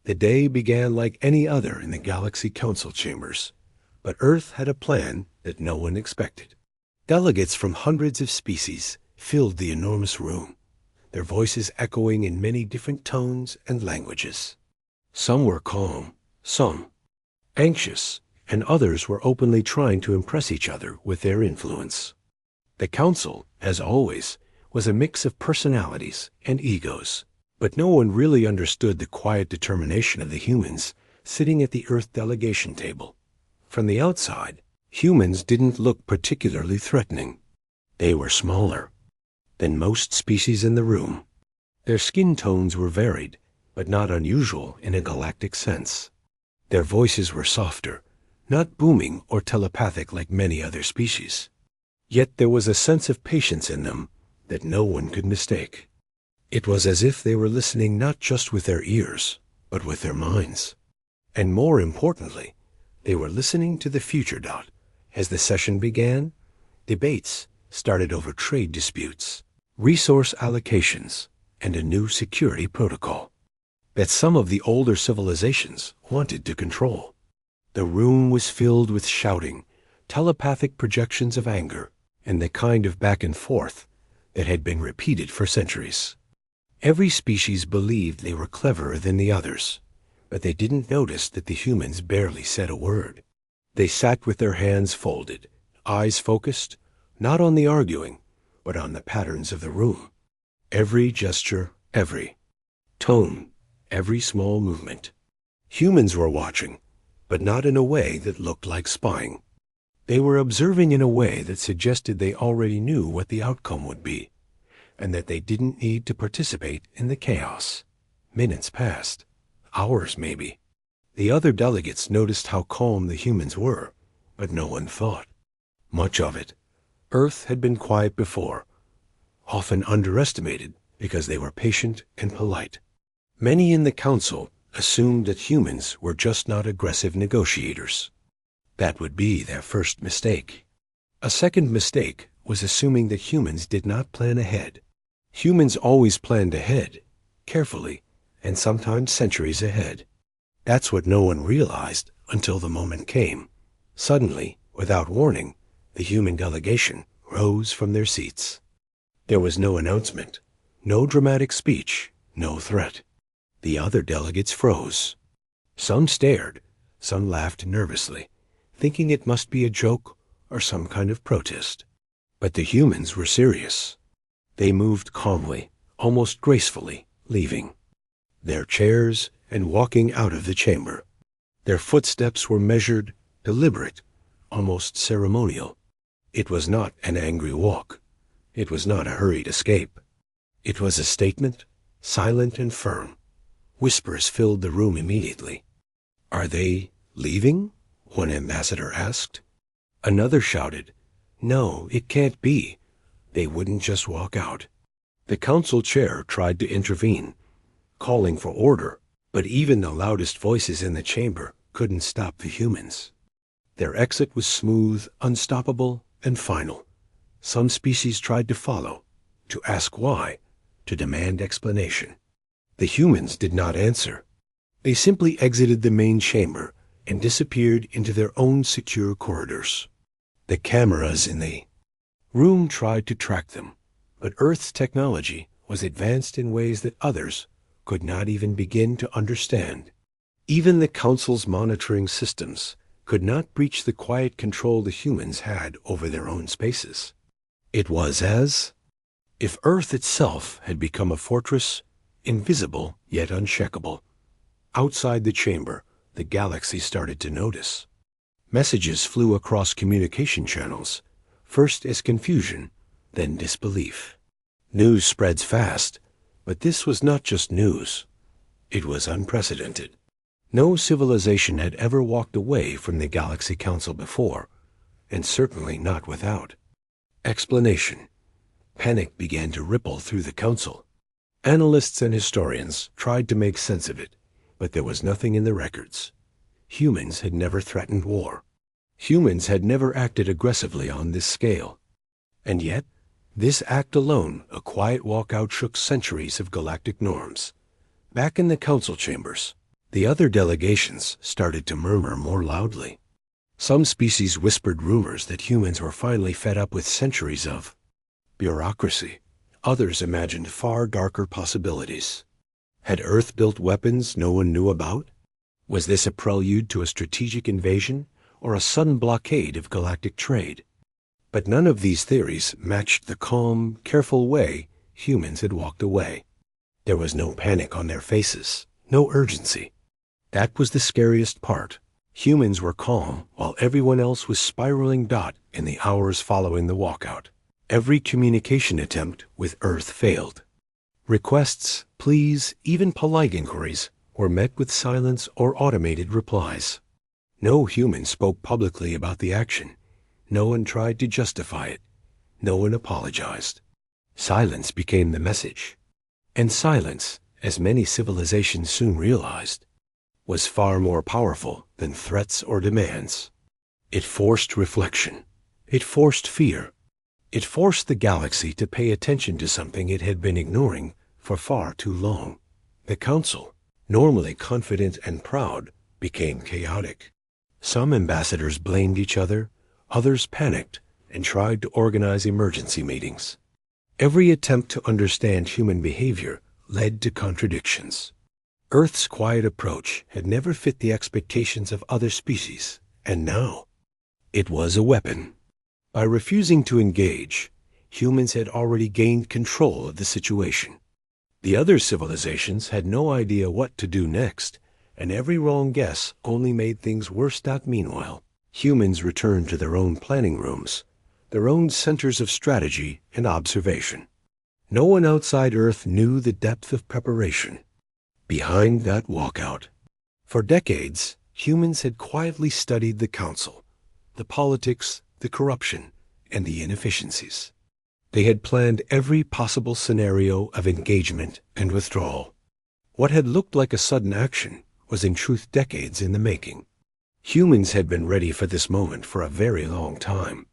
The day began like any other in the Galaxy Council chambers, but Earth had a plan that no one expected. Delegates from hundreds of species filled the enormous room, their voices echoing in many different tones and languages. Some were calm, some anxious, and others were openly trying to impress each other with their influence. The council, as always, was a mix of personalities and egos, but no one really understood the quiet determination of the humans sitting at the Earth delegation table. From the outside, humans didn't look particularly threatening. They were smaller than most species in the room. Their skin tones were varied, but not unusual in a galactic sense. Their voices were softer, not booming or telepathic like many other species. Yet there was a sense of patience in them that no one could mistake. It was as if they were listening not just with their ears, but with their minds. And more importantly, they were listening to the future. As the session began, debates started over trade disputes, resource allocations, and a new security protocol that some of the older civilizations wanted to control. The room was filled with shouting, telepathic projections of anger, and the kind of back and forth that had been repeated for centuries. Every species believed they were cleverer than the others, but they didn't notice that the humans barely said a word. They sat with their hands folded, eyes focused, not on the arguing, but on the patterns of the room. Every gesture, every tone, every small movement. Humans were watching, but not in a way that looked like spying. They were observing in a way that suggested they already knew what the outcome would be, and that they didn't need to participate in the chaos. Minutes passed, hours maybe. The other delegates noticed how calm the humans were, but no one thought much of it. Earth had been quiet before, often underestimated because they were patient and polite. Many in the council assumed that humans were just not aggressive negotiators. That would be their first mistake. A second mistake was assuming that humans did not plan ahead. Humans always planned ahead, carefully, and sometimes centuries ahead. That's what no one realized until the moment came. Suddenly, without warning, the human delegation rose from their seats. There was no announcement, no dramatic speech, no threat. The other delegates froze. Some stared, some laughed nervously, thinking it must be a joke or some kind of protest. But the humans were serious. They moved calmly, almost gracefully, leaving their chairs and walking out of the chamber. Their footsteps were measured, deliberate, almost ceremonial. It was not an angry walk. It was not a hurried escape. It was a statement, silent and firm. Whispers filled the room immediately. "Are they leaving?" one ambassador asked. Another shouted, "No, it can't be. They wouldn't just walk out." The council chair tried to intervene, calling for order, but even the loudest voices in the chamber couldn't stop the humans. Their exit was smooth, unstoppable, and final. Some species tried to follow, to ask why, to demand explanation. The humans did not answer. They simply exited the main chamber and disappeared into their own secure corridors. The cameras in the room tried to track them, but Earth's technology was advanced in ways that others could not even begin to understand. Even the Council's monitoring systems could not breach the quiet control the humans had over their own spaces. It was as if Earth itself had become a fortress, invisible yet uncheckable. Outside the chamber, the galaxy started to notice. Messages flew across communication channels, first as confusion, then disbelief. News spreads fast, but this was not just news. It was unprecedented. No civilization had ever walked away from the Galaxy Council before, and certainly not without explanation. Panic began to ripple through the council. Analysts and historians tried to make sense of it, but there was nothing in the records. Humans had never threatened war. Humans had never acted aggressively on this scale. And yet, this act alone, a quiet walkout, shook centuries of galactic norms. Back in the council chambers, The other delegations started to murmur more loudly. Some species whispered rumors that humans were finally fed up with centuries of bureaucracy. Others imagined far darker possibilities. Had Earth built weapons no one knew about? Was this a prelude to a strategic invasion or a sudden blockade of galactic trade? But none of these theories matched the calm, careful way humans had walked away. There was no panic on their faces, no urgency. That was the scariest part. Humans were calm while everyone else was spiraling in the hours following the walkout. Every communication attempt with Earth failed. Requests, pleas, even polite inquiries were met with silence or automated replies. No human spoke publicly about the action. No one tried to justify it. No one apologized. Silence became the message. And silence, as many civilizations soon realized, was far more powerful than threats or demands. It forced reflection. It forced fear. It forced the galaxy to pay attention to something it had been ignoring for far too long. The Council, normally confident and proud, became chaotic. Some ambassadors blamed each other, others panicked and tried to organize emergency meetings. Every attempt to understand human behavior led to contradictions. Earth's quiet approach had never fit the expectations of other species, and now it was a weapon. By refusing to engage, humans had already gained control of the situation. The other civilizations had no idea what to do next, and every wrong guess only made things worse. Meanwhile, humans returned to their own planning rooms, their own centers of strategy and observation. No one outside Earth knew the depth of preparation behind that walkout. For decades, humans had quietly studied the Council, the politics, the corruption, and the inefficiencies. They had planned every possible scenario of engagement and withdrawal. What had looked like a sudden action was in truth decades in the making. Humans had been ready for this moment for a very long time.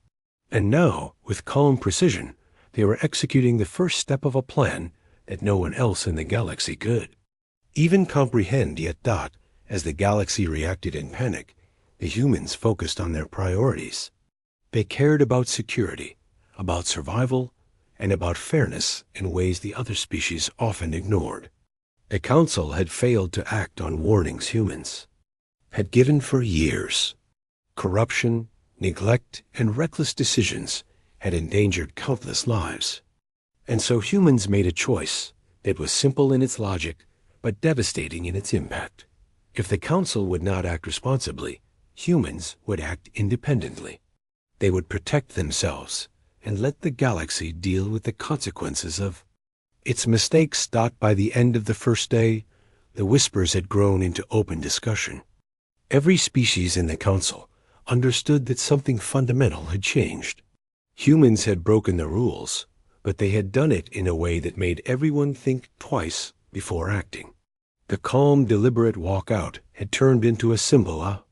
And now, with calm precision, they were executing the first step of a plan that no one else in the galaxy could even comprehend. Yet, as the galaxy reacted in panic, the humans focused on their priorities. They cared about security, about survival, and about fairness in ways the other species often ignored. The Council had failed to act on warnings humans had given for years. Corruption, neglect, and reckless decisions had endangered countless lives. And so humans made a choice that was simple in its logic, but devastating in its impact. If the Council would not act responsibly, humans would act independently. They would protect themselves and let the galaxy deal with the consequences of its mistakes. By the end of the first day, the whispers had grown into open discussion. Every species in the Council understood that something fundamental had changed. Humans had broken the rules, but they had done it in a way that made everyone think twice before acting. The calm, deliberate walkout had turned into a symbol, a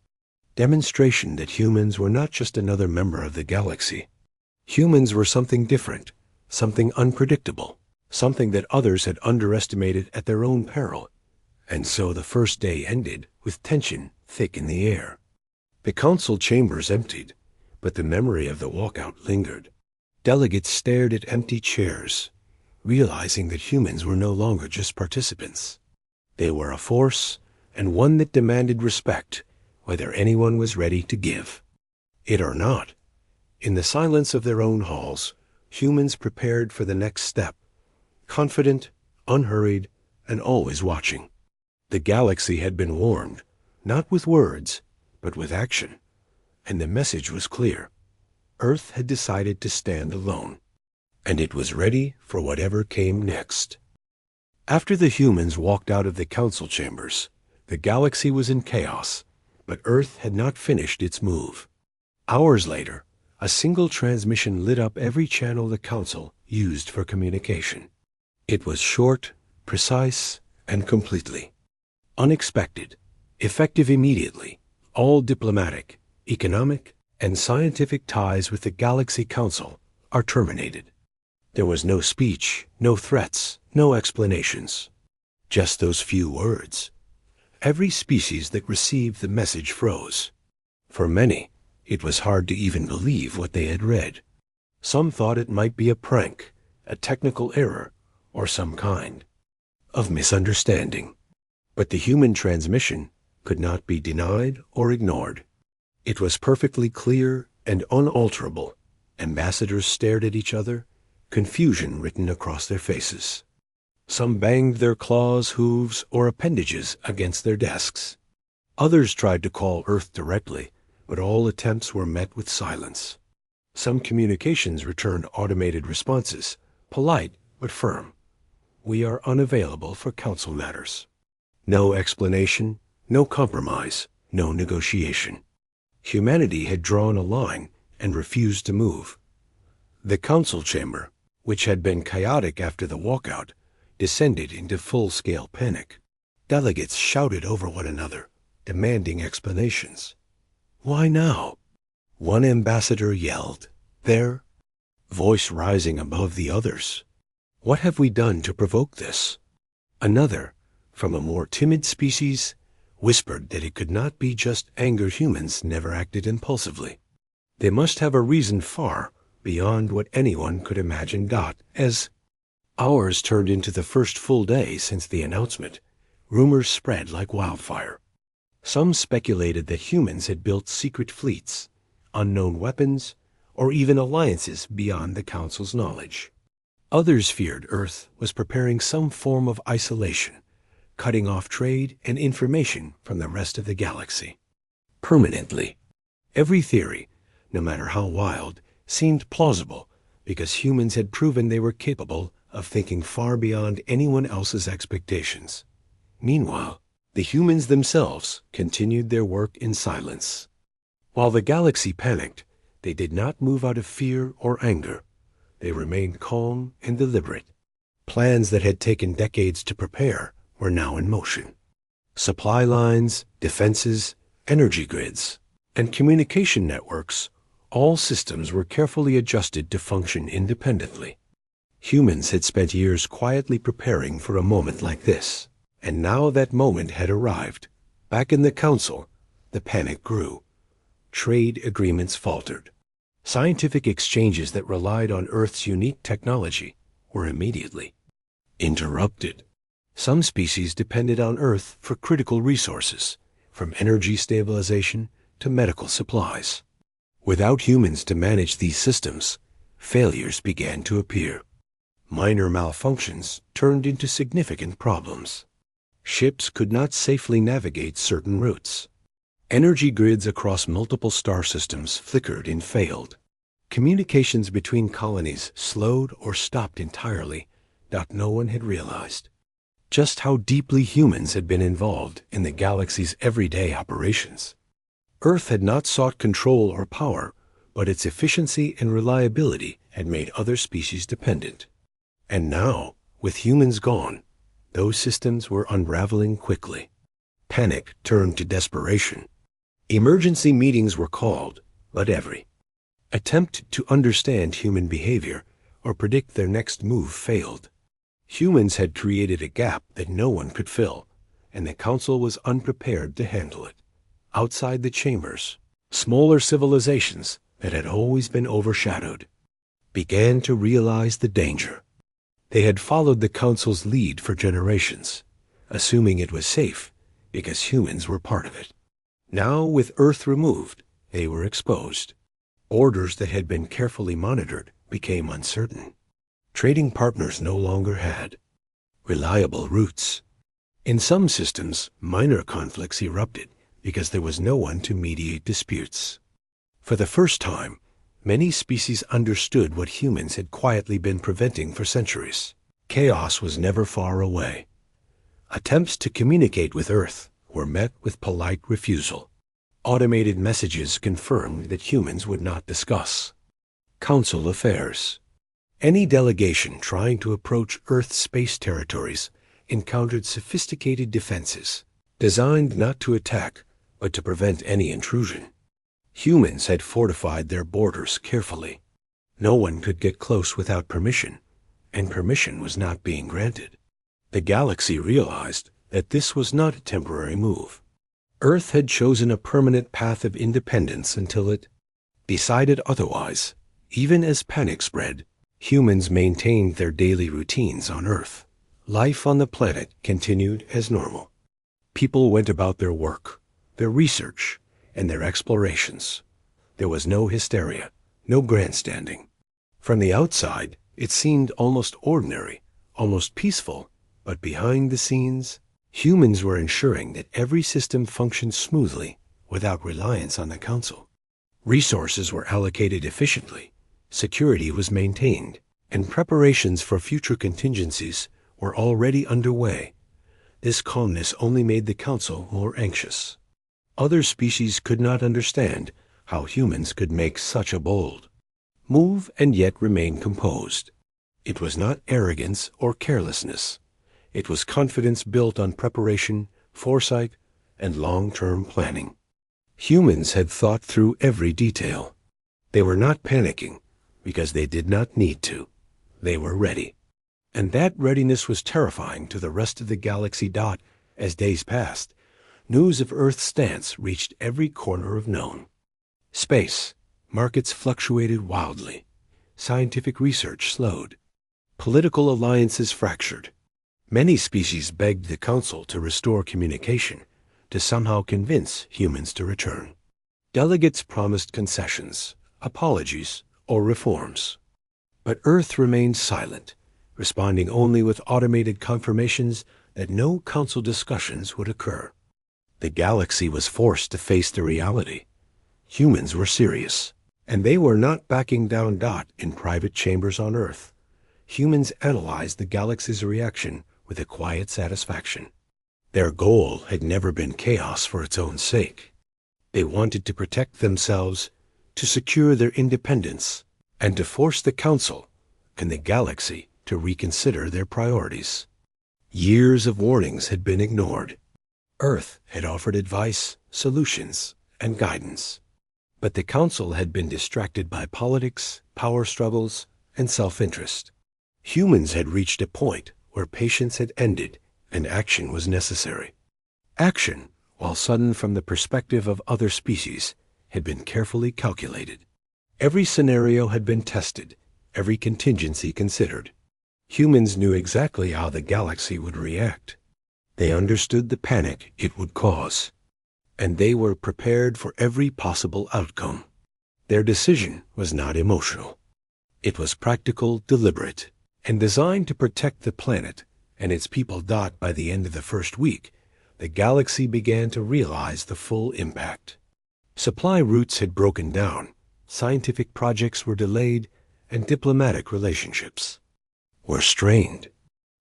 demonstration that humans were not just another member of the galaxy. Humans were something different, something unpredictable, something that others had underestimated at their own peril. And so the first day ended with tension thick in the air. The Council chambers emptied, but the memory of the walkout lingered. Delegates stared at empty chairs, realizing that humans were no longer just participants. They were a force, and one that demanded respect, whether anyone was ready to give it or not. In the silence of their own halls, humans prepared for the next step, confident, unhurried, and always watching. The galaxy had been warned, not with words, but with action, and the message was clear. Earth had decided to stand alone, and it was ready for whatever came next. After the humans walked out of the Council chambers, the galaxy was in chaos, but Earth had not finished its move. Hours later, a single transmission lit up every channel the Council used for communication. It was short, precise, and completely unexpected, effective immediately. All diplomatic, economic, and scientific ties with the Galaxy Council are terminated. There was no speech, no threats, no explanations. Just those few words. Every species that received the message froze. For many, it was hard to even believe what they had read. Some thought it might be a prank, a technical error, or some kind of misunderstanding. But the human transmission could not be denied or ignored. It was perfectly clear and unalterable. Ambassadors stared at each other, confusion written across their faces. Some banged their claws, hooves, or appendages against their desks. Others tried to call Earth directly, but all attempts were met with silence. Some communications returned automated responses, polite but firm. We are unavailable for council matters. No explanation, no compromise, no negotiation. Humanity had drawn a line and refused to move. The council chamber, which had been chaotic after the walkout, descended into full-scale panic. Delegates shouted over one another, demanding explanations. Why now? One ambassador yelled, their voice rising above the others. What have we done to provoke this? Another, from a more timid species, whispered that it could not be just anger. Humans never acted impulsively. They must have a reason far beyond what anyone could imagine. As hours turned into the first full day since the announcement, rumors spread like wildfire. Some speculated that humans had built secret fleets, unknown weapons, or even alliances beyond the Council's knowledge. Others feared Earth was preparing some form of isolation, cutting off trade and information from the rest of the galaxy. Permanently. Every theory, no matter how wild, seemed plausible because humans had proven they were capable of thinking far beyond anyone else's expectations. Meanwhile, the humans themselves continued their work in silence. While the galaxy panicked, they did not move out of fear or anger. They remained calm and deliberate. Plans that had taken decades to prepare were now in motion. Supply lines, defenses, energy grids, and communication networks, all systems were carefully adjusted to function independently. Humans had spent years quietly preparing for a moment like this, and now that moment had arrived. Back in the Council, the panic grew. Trade agreements faltered. Scientific exchanges that relied on Earth's unique technology were immediately interrupted. Some species depended on Earth for critical resources, from energy stabilization to medical supplies. Without humans to manage these systems, failures began to appear. Minor malfunctions turned into significant problems. Ships could not safely navigate certain routes. Energy grids across multiple star systems flickered and failed. Communications between colonies slowed or stopped entirely. No one had realized just how deeply humans had been involved in the galaxy's everyday operations. Earth had not sought control or power, but its efficiency and reliability had made other species dependent. And now, with humans gone, those systems were unraveling quickly. Panic turned to desperation. Emergency meetings were called, but every attempt to understand human behavior or predict their next move failed. Humans had created a gap that no one could fill, and the Council was unprepared to handle it. Outside the chambers, smaller civilizations that had always been overshadowed began to realize the danger. They had followed the Council's lead for generations, assuming it was safe because humans were part of it. Now, with Earth removed, they were exposed. Orders that had been carefully monitored became uncertain. Trading partners no longer had reliable routes. In some systems, minor conflicts erupted because there was no one to mediate disputes. For the first time, many species understood what humans had quietly been preventing for centuries. Chaos was never far away. Attempts to communicate with Earth were met with polite refusal. Automated messages confirmed that humans would not discuss Council affairs. Any delegation trying to approach Earth's space territories encountered sophisticated defenses, designed not to attack, but to prevent any intrusion. Humans had fortified their borders carefully. No one could get close without permission, and permission was not being granted. The galaxy realized that this was not a temporary move. Earth had chosen a permanent path of independence until it decided otherwise. Even as panic spread, humans maintained their daily routines on Earth. Life on the planet continued as normal. People went about their work, their research, and their explorations. There was no hysteria, no grandstanding. From the outside, it seemed almost ordinary, almost peaceful, but behind the scenes, humans were ensuring that every system functioned smoothly without reliance on the Council. Resources were allocated efficiently, security was maintained, and preparations for future contingencies were already underway. This calmness only made the Council more anxious. Other species could not understand how humans could make such a bold move and yet remain composed. It was not arrogance or carelessness. It was confidence built on preparation, foresight, and long-term planning. Humans had thought through every detail. They were not panicking because they did not need to. They were ready. And that readiness was terrifying to the rest of the galaxy. As days passed, news of Earth's stance reached every corner of known space. Markets fluctuated wildly. Scientific research slowed. Political alliances fractured. Many species begged the Council to restore communication, to somehow convince humans to return. Delegates promised concessions, apologies, or reforms. But Earth remained silent, responding only with automated confirmations that no Council discussions would occur. The galaxy was forced to face the reality. Humans were serious, and they were not backing down. In private chambers on Earth, humans analyzed the galaxy's reaction with a quiet satisfaction. Their goal had never been chaos for its own sake. They wanted to protect themselves, to secure their independence, and to force the Council and the galaxy to reconsider their priorities. Years of warnings had been ignored. Earth had offered advice, solutions, and guidance. But the Council had been distracted by politics, power struggles, and self-interest. Humans had reached a point where patience had ended and action was necessary. Action, while sudden from the perspective of other species, had been carefully calculated. Every scenario had been tested, every contingency considered. Humans knew exactly how the galaxy would react. They understood the panic it would cause, and they were prepared for every possible outcome. Their decision was not emotional. It was practical, deliberate, and designed to protect the planet and its people. By the end of the first week, the galaxy began to realize the full impact. Supply routes had broken down, scientific projects were delayed, and diplomatic relationships were strained.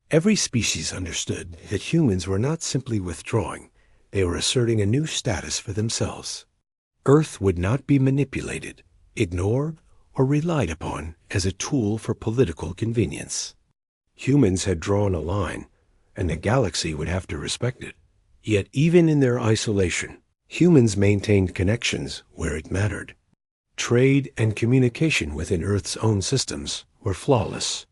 Every species understood that humans were not simply withdrawing, they were asserting a new status for themselves. Earth would not be manipulated, ignored, or relied upon as a tool for political convenience. Humans had drawn a line, and the galaxy would have to respect it. Yet even in their isolation, humans maintained connections where it mattered. Trade and communication within Earth's own systems were flawless.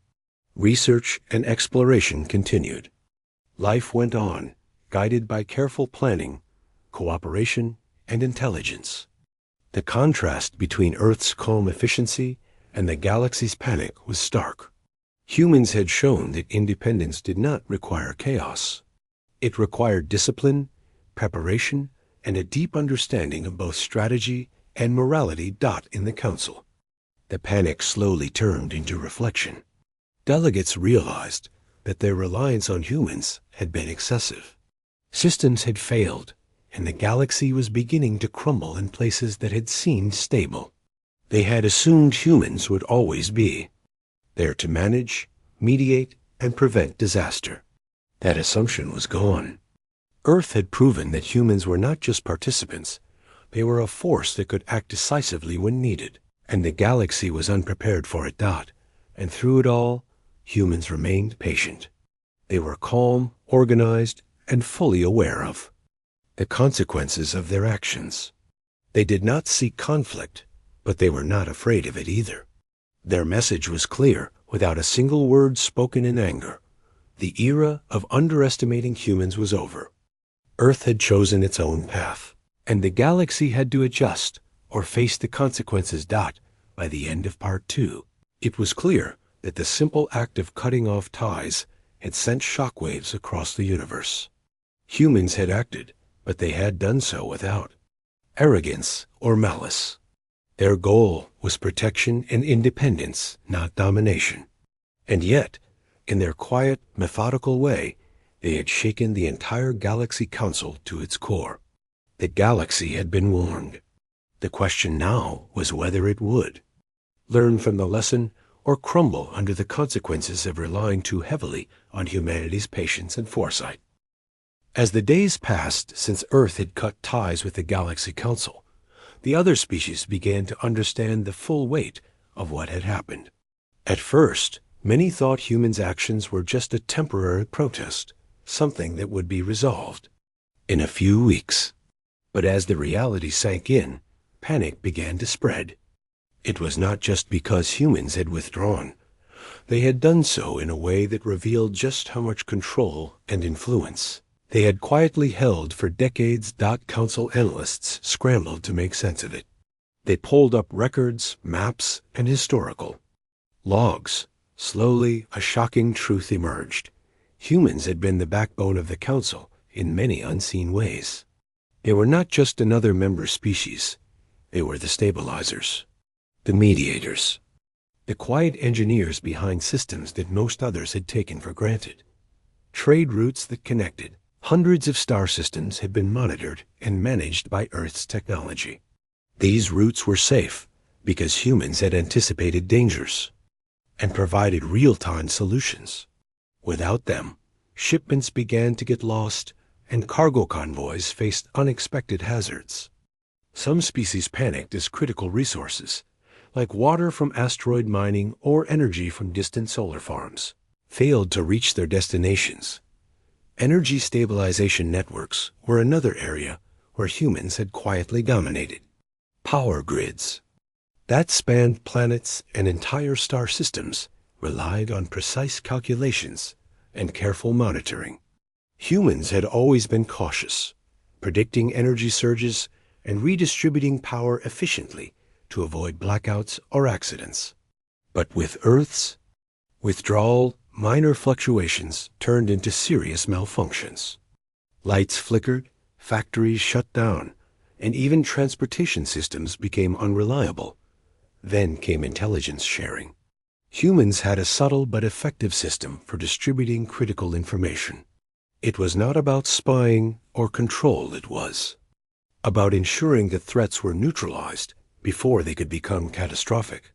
Research and exploration continued. Life went on, guided by careful planning, cooperation, and intelligence. The contrast between Earth's calm efficiency and the galaxy's panic was stark. Humans had shown that independence did not require chaos. It required discipline, preparation, and a deep understanding of both strategy and morality. In the Council, the panic slowly turned into reflection. Delegates realized that their reliance on humans had been excessive. Systems had failed, and the galaxy was beginning to crumble in places that had seemed stable. They had assumed humans would always be there to manage, mediate, and prevent disaster. That assumption was gone. Earth had proven that humans were not just participants, they were a force that could act decisively when needed, and the galaxy was unprepared for it. And through it all, humans remained patient. They were calm, organized, and fully aware of the consequences of their actions. They did not seek conflict, but they were not afraid of it either. Their message was clear, without a single word spoken in anger. The era of underestimating humans was over. Earth had chosen its own path, and the galaxy had to adjust or face the consequences. By the end of Part 2, it was clear that the simple act of cutting off ties had sent shockwaves across the universe. Humans had acted, but they had done so without arrogance or malice. Their goal was protection and independence, not domination. And yet, in their quiet, methodical way, they had shaken the entire Galaxy Council to its core. The galaxy had been warned. The question now was whether it would learn from the lesson or crumble under the consequences of relying too heavily on humanity's patience and foresight. As the days passed since Earth had cut ties with the Galaxy Council, the other species began to understand the full weight of what had happened. At first, many thought humans' actions were just a temporary protest, something that would be resolved in a few weeks. But as the reality sank in, panic began to spread. It was not just because humans had withdrawn. They had done so in a way that revealed just how much control and influence they had quietly held for decades. Council analysts scrambled to make sense of it. They pulled up records, maps, and historical logs. Slowly, a shocking truth emerged. Humans had been the backbone of the Council in many unseen ways. They were not just another member species. They were the stabilizers, the mediators, the quiet engineers behind systems that most others had taken for granted. Trade routes that connected hundreds of star systems had been monitored and managed by Earth's technology. These routes were safe because humans had anticipated dangers and provided real-time solutions. Without them, shipments began to get lost and cargo convoys faced unexpected hazards. Some species panicked as critical resources, like water from asteroid mining or energy from distant solar farms, failed to reach their destinations. Energy stabilization networks were another area where humans had quietly dominated. Power grids that spanned planets and entire star systems relied on precise calculations and careful monitoring. Humans had always been cautious, predicting energy surges and redistributing power efficiently to avoid blackouts or accidents. But with Earth's withdrawal, minor fluctuations turned into serious malfunctions. Lights flickered, factories shut down, and even transportation systems became unreliable. Then came intelligence sharing. Humans had a subtle but effective system for distributing critical information. It was not about spying or control. It was about ensuring that threats were neutralized before they could become catastrophic.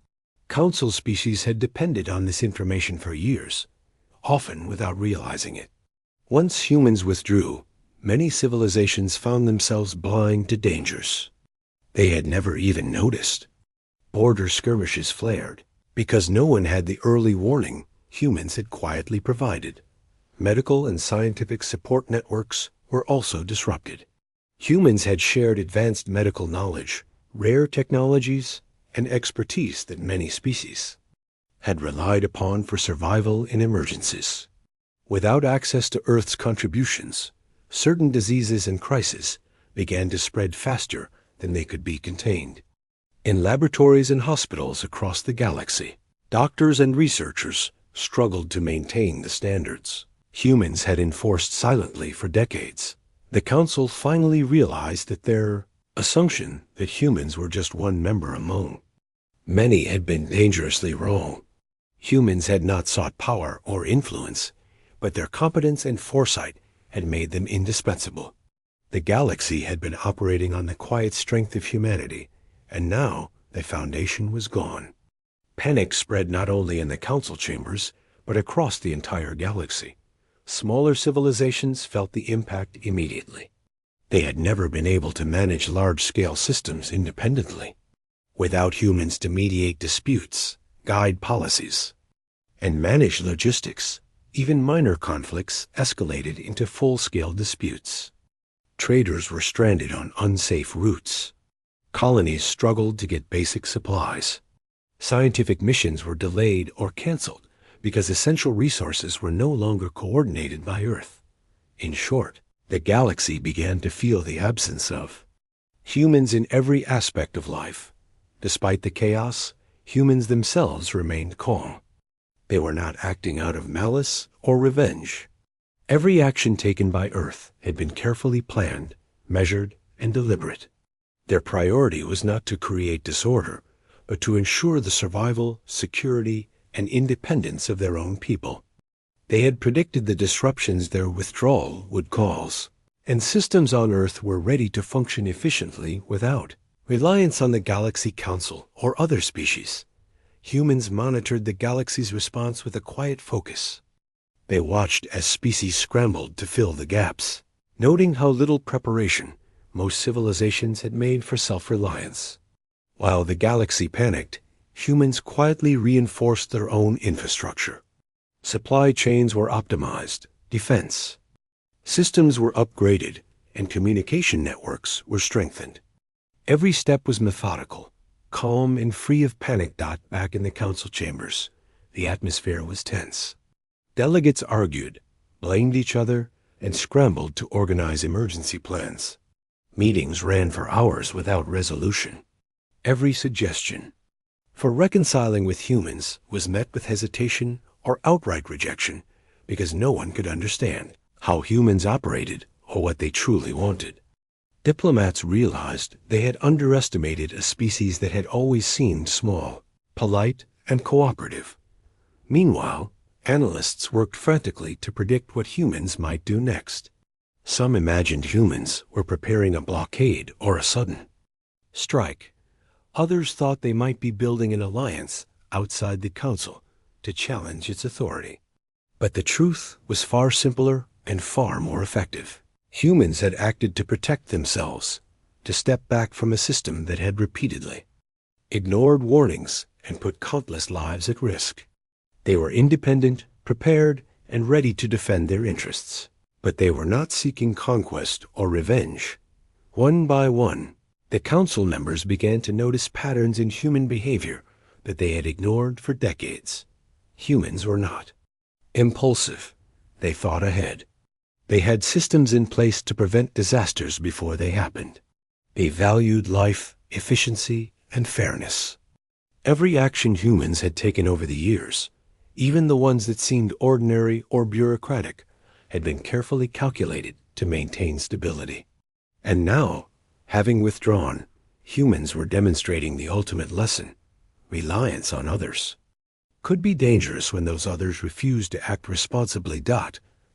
Council species had depended on this information for years, often without realizing it. Once humans withdrew, many civilizations found themselves blind to dangers they had never even noticed. Border skirmishes flared because no one had the early warning humans had quietly provided. Medical and scientific support networks were also disrupted. Humans had shared advanced medical knowledge, rare technologies, and expertise that many species had relied upon for survival in emergencies. Without access to Earth's contributions, certain diseases and crises began to spread faster than they could be contained. In laboratories and hospitals across the galaxy, doctors and researchers struggled to maintain the standards humans had enforced silently for decades. The Council finally realized that their assumption that humans were just one member among many had been dangerously wrong. Humans had not sought power or influence, but their competence and foresight had made them indispensable. The galaxy had been operating on the quiet strength of humanity, and now the foundation was gone. Panic spread not only in the council chambers, but across the entire galaxy. Smaller civilizations felt the impact immediately. They had never been able to manage large-scale systems independently, without humans to mediate disputes, guide policies, and manage logistics. Even minor conflicts escalated into full-scale disputes. Traders were stranded on unsafe routes. Colonies struggled to get basic supplies. Scientific missions were delayed or canceled because essential resources were no longer coordinated by Earth. In short, the galaxy began to feel the absence of humans in every aspect of life. Despite the chaos, humans themselves remained calm. They were not acting out of malice or revenge. Every action taken by Earth had been carefully planned, measured, and deliberate. Their priority was not to create disorder, but to ensure the survival, security, and independence of their own people. They had predicted the disruptions their withdrawal would cause, and systems on Earth were ready to function efficiently without reliance on the Galaxy Council or other species. Humans monitored the galaxy's response with a quiet focus. They watched as species scrambled to fill the gaps, noting how little preparation most civilizations had made for self-reliance. While the galaxy panicked, humans quietly reinforced their own infrastructure. Supply chains were optimized, defense systems were upgraded, and communication networks were strengthened. Every step was methodical, calm and free of panic. Back in the council chambers, the atmosphere was tense. Delegates argued, blamed each other, and scrambled to organize emergency plans. Meetings ran for hours without resolution. Every suggestion for reconciling with humans was met with hesitation or outright rejection because no one could understand how humans operated or what they truly wanted. Diplomats realized they had underestimated a species that had always seemed small, polite, and cooperative. Meanwhile, analysts worked frantically to predict what humans might do next. Some imagined humans were preparing a blockade or a sudden strike. Others thought they might be building an alliance outside the council to challenge its authority. But the truth was far simpler and far more effective. Humans had acted to protect themselves, to step back from a system that had repeatedly ignored warnings and put countless lives at risk. They were independent, prepared, and ready to defend their interests. But they were not seeking conquest or revenge. One by one, the council members began to notice patterns in human behavior that they had ignored for decades. Humans were not impulsive. They thought ahead. They had systems in place to prevent disasters before they happened. They valued life, efficiency, and fairness. Every action humans had taken over the years, even the ones that seemed ordinary or bureaucratic, had been carefully calculated to maintain stability. And now, having withdrawn, humans were demonstrating the ultimate lesson: reliance on others could be dangerous when those others refused to act responsibly.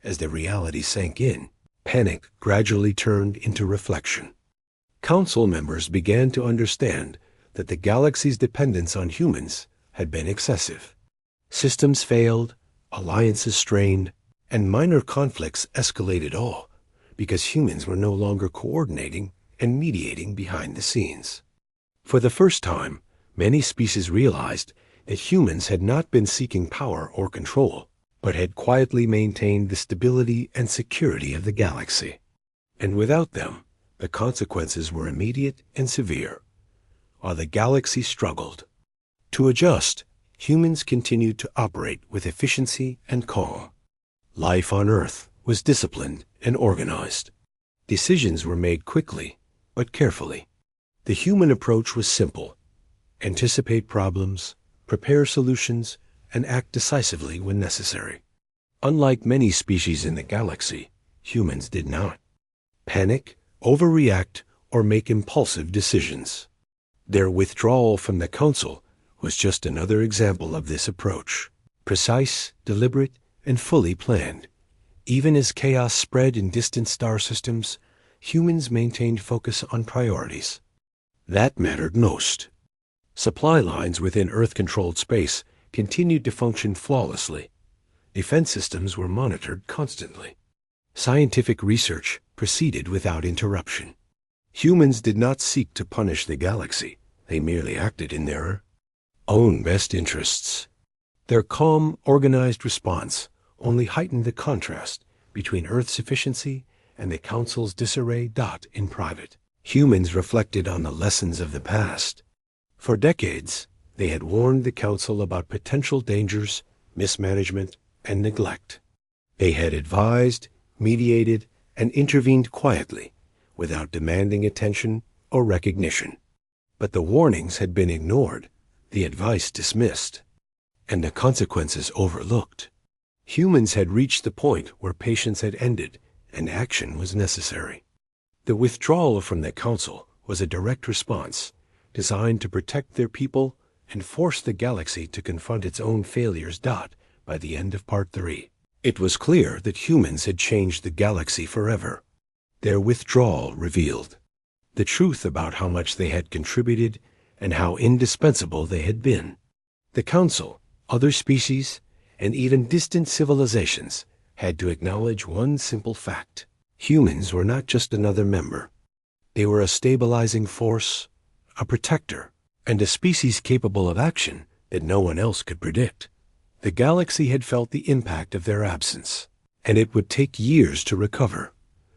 As the reality sank in, panic gradually turned into reflection. Council members began to understand that the galaxy's dependence on humans had been excessive. Systems failed, alliances strained, and minor conflicts escalated, all because humans were no longer coordinating and mediating behind the scenes. For the first time, many species realized that humans had not been seeking power or control, but had quietly maintained the stability and security of the galaxy. And without them, the consequences were immediate and severe. While the galaxy struggled to adjust, humans continued to operate with efficiency and calm. Life on Earth was disciplined and organized. Decisions were made quickly, but carefully. The human approach was simple: anticipate problems, prepare solutions, and act decisively when necessary. Unlike many species in the galaxy, humans did not panic, overreact, or make impulsive decisions. Their withdrawal from the council was just another example of this approach: precise, deliberate, and fully planned. Even as chaos spread in distant star systems, humans maintained focus on priorities that mattered most. Supply lines within Earth-controlled space continued to function flawlessly. Defense systems were monitored constantly. Scientific research proceeded without interruption. Humans did not seek to punish the galaxy. They merely acted in their own best interests. Their calm, organized response only heightened the contrast between Earth's efficiency and the Council's disarray. In private, humans reflected on the lessons of the past. For decades, they had warned the Council about potential dangers mismanagement, and neglect. They had advised, mediated, and intervened quietly, without demanding attention or recognition. But the warnings had been ignored, the advice dismissed, and the consequences overlooked. Humans had reached the point where patience had ended and action was necessary. The withdrawal from the council was a direct response, designed to protect their people and force the galaxy to confront its own failures. By the end of Part 3, it was clear that humans had changed the galaxy forever. Their withdrawal revealed the truth about how much they had contributed and how indispensable they had been. The Council, other species, and even distant civilizations had to acknowledge one simple fact. Humans were not just another member. They were a stabilizing force, a protector, and a species capable of action that no one else could predict. The galaxy had felt the impact of their absence, and it would take years to recover.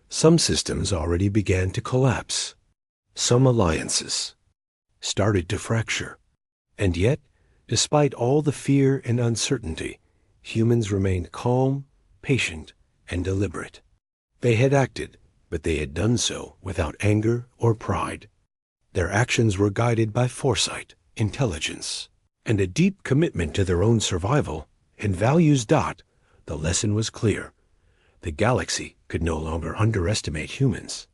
Some systems already began to collapse. Some alliances started to fracture. And yet, despite all the fear and uncertainty, humans remained calm, patient, and deliberate. They had acted, but they had done so without anger or pride. Their actions were guided by foresight, intelligence, and a deep commitment to their own survival and values. The lesson was clear. The galaxy could no longer underestimate humans.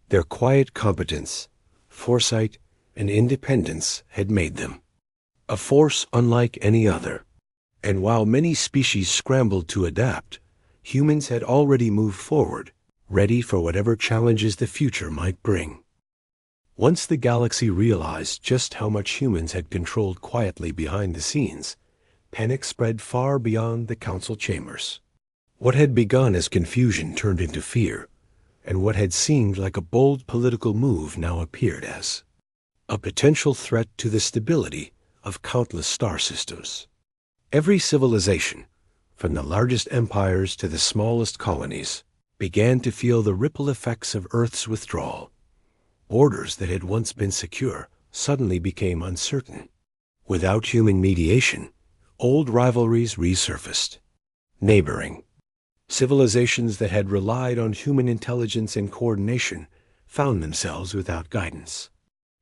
Their quiet competence, foresight, and independence had made them a force unlike any other. And while many species scrambled to adapt, humans had already moved forward, ready for whatever challenges the future might bring. Once the galaxy realized just how much humans had controlled quietly behind the scenes, panic spread far beyond the council chambers. What had begun as confusion turned into fear, and what had seemed like a bold political move now appeared as a potential threat to the stability of countless star systems. Every civilization, from the largest empires to the smallest colonies, began to feel the ripple effects of Earth's withdrawal. Borders that had once been secure suddenly became uncertain. Without human mediation, old rivalries resurfaced. Neighboring civilizations that had relied on human intelligence and coordination found themselves without guidance.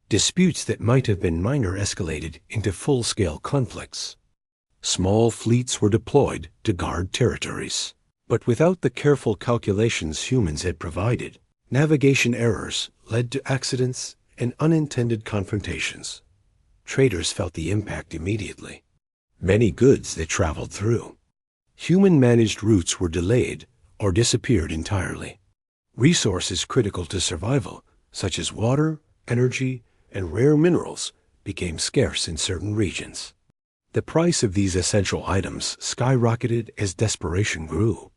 Disputes that might have been minor escalated into full-scale conflicts. Small fleets were deployed to guard territories. But without the careful calculations humans had provided, navigation errors led to accidents and unintended confrontations. Traders felt the impact immediately. Many goods that traveled through human-managed routes were delayed or disappeared entirely. Resources critical to survival, such as water, energy, and rare minerals, became scarce in certain regions. The price of these essential items skyrocketed as desperation grew.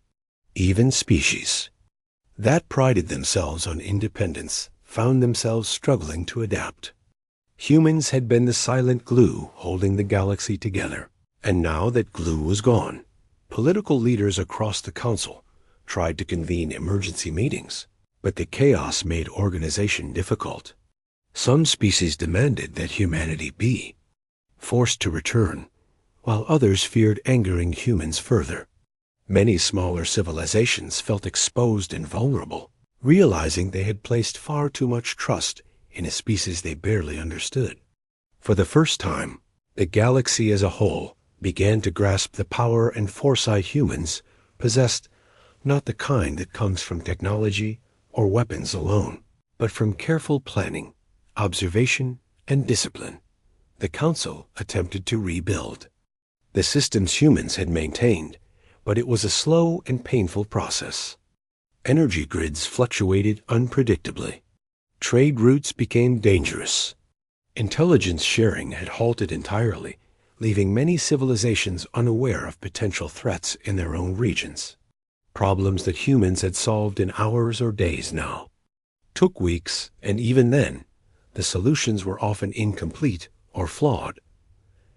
Even species that prided themselves on independence found themselves struggling to adapt. Humans had been the silent glue holding the galaxy together, and now that glue was gone, political leaders across the council tried to convene emergency meetings, but the chaos made organization difficult. Some species demanded that humanity be forced to return, while others feared angering humans further. Many smaller civilizations felt exposed and vulnerable, realizing they had placed far too much trust in a species they barely understood. For the first time, the galaxy as a whole began to grasp the power and foresight humans possessed, not the kind that comes from technology or weapons alone, but from careful planning, observation, and discipline. The Council attempted to rebuild the systems humans had maintained, but it was a slow and painful process. Energy grids fluctuated unpredictably. Trade routes became dangerous. Intelligence sharing had halted entirely, leaving many civilizations unaware of potential threats in their own regions. Problems that humans had solved in hours or days now took weeks, and even then, the solutions were often incomplete or flawed.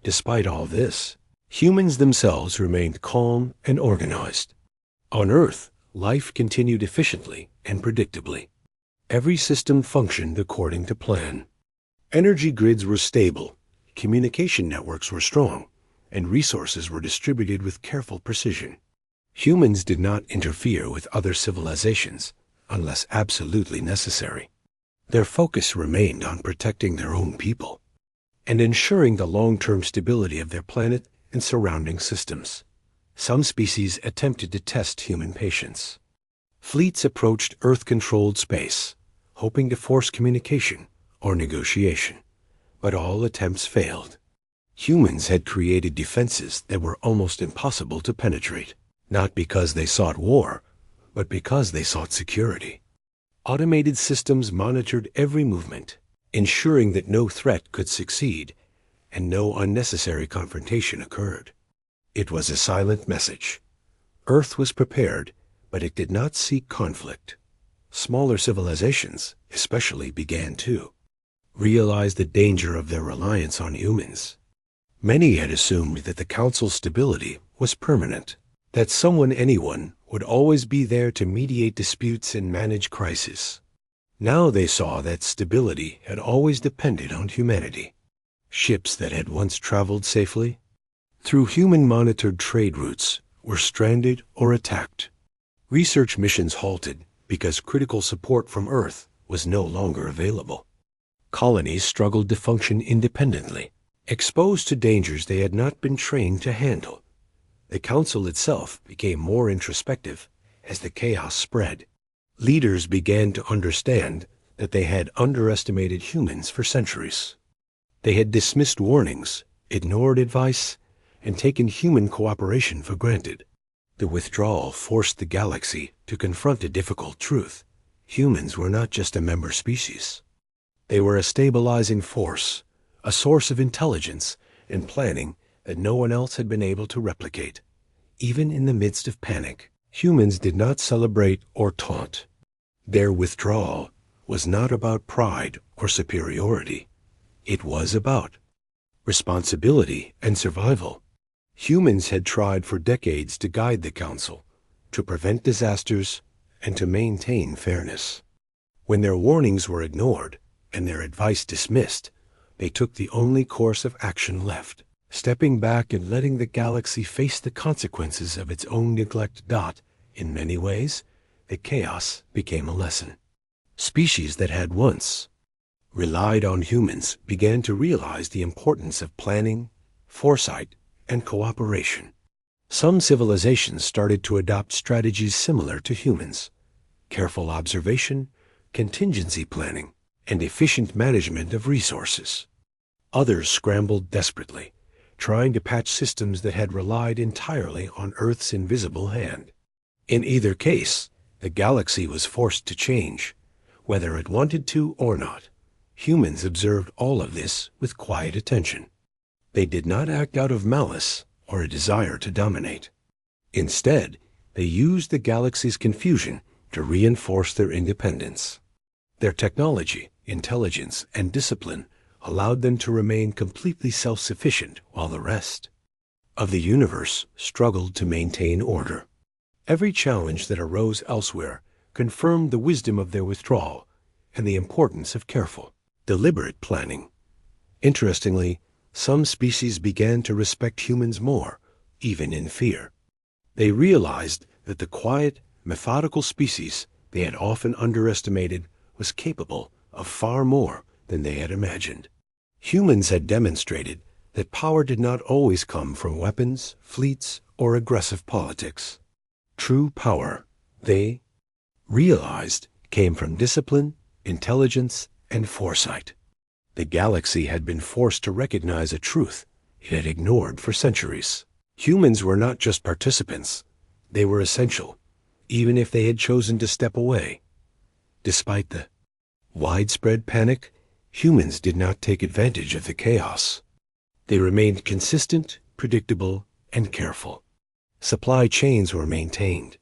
Despite all this, humans themselves remained calm and organized. On Earth, life continued efficiently and predictably. Every system functioned according to plan. Energy grids were stable, communication networks were strong, and resources were distributed with careful precision. Humans did not interfere with other civilizations unless absolutely necessary. Their focus remained on protecting their own people and ensuring the long-term stability of their planet and surrounding systems. Some species attempted to test human patience. Fleets approached Earth-controlled space, hoping to force communication or negotiation, but all attempts failed. Humans had created defenses that were almost impossible to penetrate, not because they sought war, but because they sought security. Automated systems monitored every movement, ensuring that no threat could succeed and no unnecessary confrontation occurred. It was a silent message. Earth was prepared, but it did not seek conflict. Smaller civilizations, especially, began to realize the danger of their reliance on humans. Many had assumed that the Council's stability was permanent, that anyone would always be there to mediate disputes and manage crises. Now they saw that stability had always depended on humanity. Ships that had once traveled safely through human-monitored trade routes were stranded or attacked. Research missions halted because critical support from Earth was no longer available. Colonies struggled to function independently, exposed to dangers they had not been trained to handle. The Council itself became more introspective as the chaos spread. Leaders began to understand that they had underestimated humans for centuries. They had dismissed warnings, ignored advice, and taken human cooperation for granted. The withdrawal forced the galaxy to confront a difficult truth. Humans were not just a member species. They were a stabilizing force, a source of intelligence and planning that no one else had been able to replicate. Even in the midst of panic, humans did not celebrate or taunt. Their withdrawal was not about pride or superiority. It was about responsibility and survival. Humans had tried for decades to guide the Council, to prevent disasters, and to maintain fairness. When their warnings were ignored and their advice dismissed, they took the only course of action left, stepping back and letting the galaxy face the consequences of its own neglect. In many ways, the chaos became a lesson. Species that had once relied on humans began to realize the importance of planning, foresight, and cooperation. Some civilizations started to adopt strategies similar to humans: careful observation, contingency planning, and efficient management of resources. Others scrambled desperately, trying to patch systems that had relied entirely on Earth's invisible hand. In either case, the galaxy was forced to change, whether it wanted to or not. Humans observed all of this with quiet attention. They did not act out of malice or a desire to dominate. Instead, they used the galaxy's confusion to reinforce their independence. Their technology, intelligence, and discipline allowed them to remain completely self-sufficient while the rest of the universe struggled to maintain order. Every challenge that arose elsewhere confirmed the wisdom of their withdrawal and the importance of careful, deliberate planning. Interestingly, some species began to respect humans more, even in fear. They realized that the quiet, methodical species they had often underestimated was capable of far more than they had imagined. Humans had demonstrated that power did not always come from weapons, fleets, or aggressive politics. True power, they realized, came from discipline, intelligence, and foresight. The galaxy had been forced to recognize a truth it had ignored for centuries. Humans were not just participants. They were essential, even if they had chosen to step away. Despite the widespread panic, humans did not take advantage of the chaos. They remained consistent, predictable, and careful. Supply chains were maintained,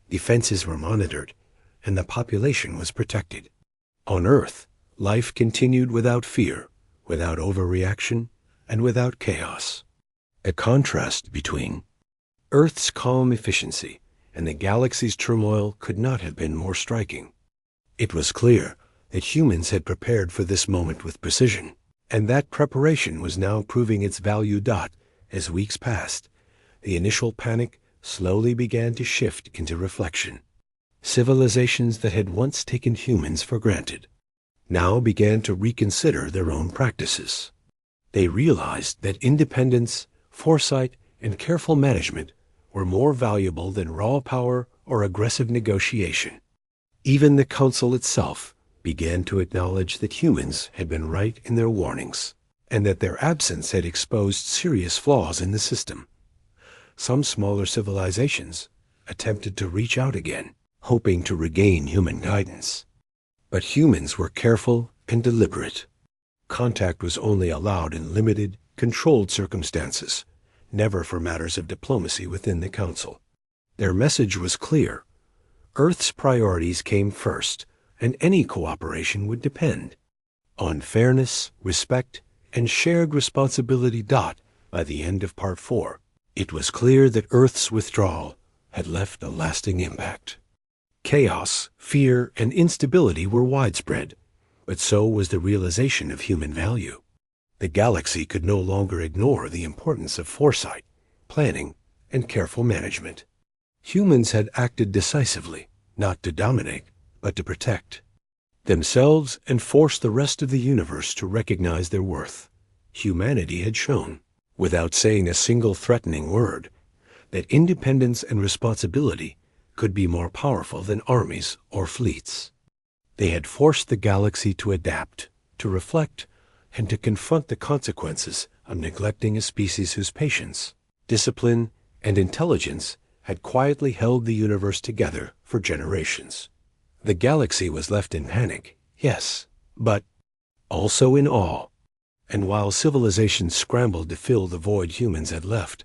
defenses were monitored, and the population was protected. On Earth, life continued without fear, without overreaction, and without chaos. A contrast between Earth's calm efficiency and the galaxy's turmoil could not have been more striking. It was clear that humans had prepared for this moment with precision, and that preparation was now proving its value. As weeks passed, the initial panic slowly began to shift into reflection. Civilizations that had once taken humans for granted now began to reconsider their own practices. They realized that independence, foresight, and careful management were more valuable than raw power or aggressive negotiation. Even the Council itself began to acknowledge that humans had been right in their warnings, and that their absence had exposed serious flaws in the system. Some smaller civilizations attempted to reach out again, hoping to regain human guidance. But humans were careful and deliberate. Contact was only allowed in limited, controlled circumstances, never for matters of diplomacy within the Council. Their message was clear. Earth's priorities came first, and any cooperation would depend on fairness, respect, and shared responsibility. By the end of Part 4, it was clear that Earth's withdrawal had left a lasting impact. Chaos, fear, and instability were widespread, but so was the realization of human value. The galaxy could no longer ignore the importance of foresight, planning, and careful management. Humans had acted decisively, not to dominate, but to protect themselves and force the rest of the universe to recognize their worth. Humanity had shown, without saying a single threatening word, that independence and responsibility could be more powerful than armies or fleets. They had forced the galaxy to adapt, to reflect, and to confront the consequences of neglecting a species whose patience, discipline, and intelligence had quietly held the universe together for generations. The galaxy was left in panic, yes, but also in awe. And while civilizations scrambled to fill the void humans had left,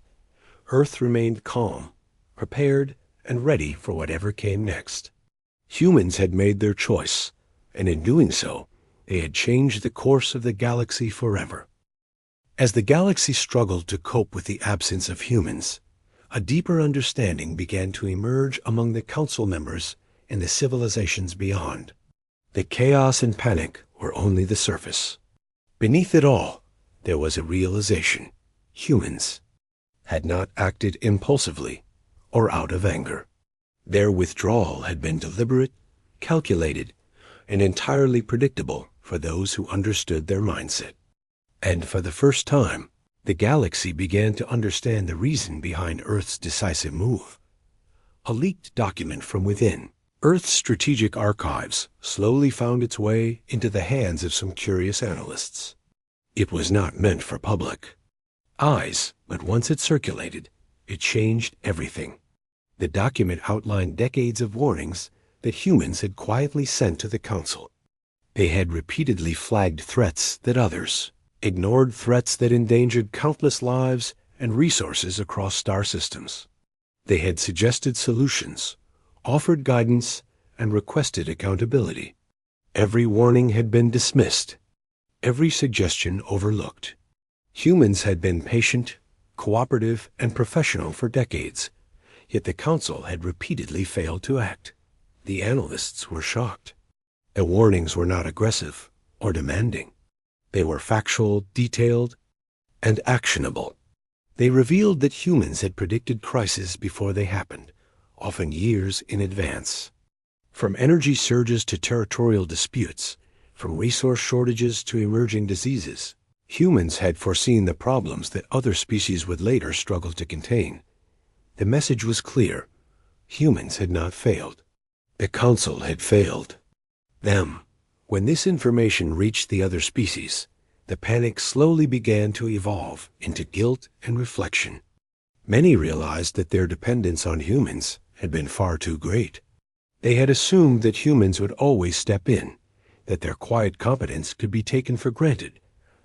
Earth remained calm, prepared, and ready for whatever came next. Humans had made their choice, and in doing so, they had changed the course of the galaxy forever. As the galaxy struggled to cope with the absence of humans, a deeper understanding began to emerge among the Council members and the civilizations beyond. The chaos and panic were only the surface. Beneath it all, there was a realization. Humans had not acted impulsively or out of anger. Their withdrawal had been deliberate, calculated, and entirely predictable for those who understood their mindset. And for the first time, the galaxy began to understand the reason behind Earth's decisive move. A leaked document from within Earth's strategic archives slowly found its way into the hands of some curious analysts. It was not meant for public eyes, but once it circulated, it changed everything. The document outlined decades of warnings that humans had quietly sent to the Council. They had repeatedly flagged threats that others ignored, threats that endangered countless lives and resources across star systems. They had suggested solutions, offered guidance, and requested accountability. Every warning had been dismissed, every suggestion overlooked. Humans had been patient, cooperative, and professional for decades, yet the Council had repeatedly failed to act. The analysts were shocked. The warnings were not aggressive or demanding. They were factual, detailed, and actionable. They revealed that humans had predicted crises before they happened, often years in advance. From energy surges to territorial disputes, from resource shortages to emerging diseases, humans had foreseen the problems that other species would later struggle to contain. The message was clear. Humans had not failed. The Council had failed them. When this information reached the other species, the panic slowly began to evolve into guilt and reflection. Many realized that their dependence on humans had been far too great. They had assumed that humans would always step in, that their quiet competence could be taken for granted,